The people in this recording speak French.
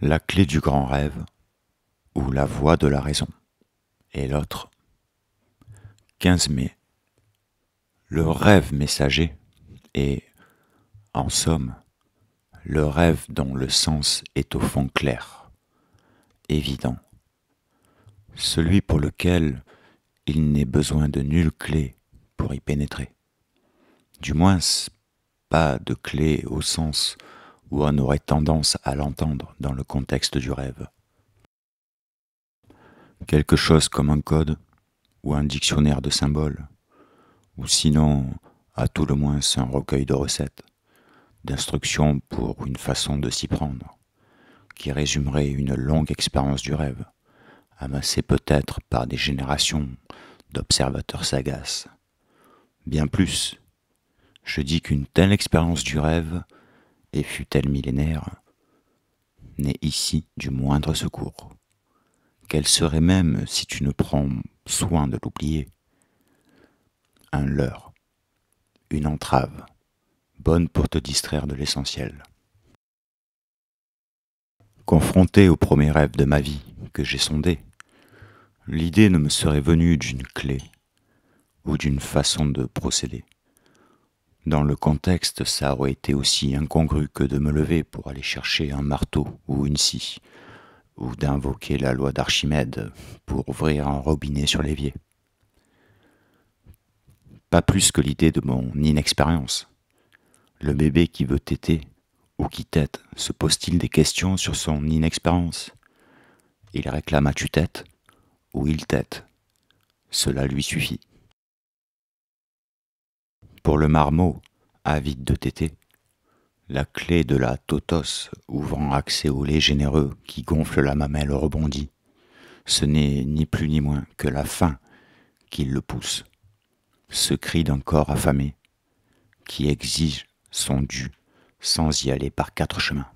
La clé du grand rêve ou la voix de la raison. Et l'autre, 15 mai. Le rêve messager est, en somme, le rêve dont le sens est au fond clair, évident, celui pour lequel il n'est besoin de nulle clé pour y pénétrer. Du moins, pas de clé au sens où on aurait tendance à l'entendre dans le contexte du rêve. Quelque chose comme un code ou un dictionnaire de symboles, ou sinon, à tout le moins, un recueil de recettes, d'instructions pour une façon de s'y prendre, qui résumerait une longue expérience du rêve, amassée peut-être par des générations d'observateurs sagaces. Bien plus, je dis qu'une telle expérience du rêve, et fût-elle millénaire, n'est ici du moindre secours. Quelle serait même, si tu ne prends soin de l'oublier, un leurre, une entrave, bonne pour te distraire de l'essentiel. Confronté au premier rêve de ma vie que j'ai sondé, l'idée ne me serait venue d'une clé ou d'une façon de procéder. Dans le contexte, ça aurait été aussi incongru que de me lever pour aller chercher un marteau ou une scie, ou d'invoquer la loi d'Archimède pour ouvrir un robinet sur l'évier. Pas plus que l'idée de mon inexpérience. Le bébé qui veut téter ou qui tète se pose-t-il des questions sur son inexpérience? Il réclame à tue-tête ou il tète. Cela lui suffit. Pour le marmot, avide de téter, la clé de la totos ouvrant accès au lait généreux qui gonfle la mamelle rebondie, ce n'est ni plus ni moins que la faim qui le pousse, ce cri d'un corps affamé qui exige son dû sans y aller par quatre chemins.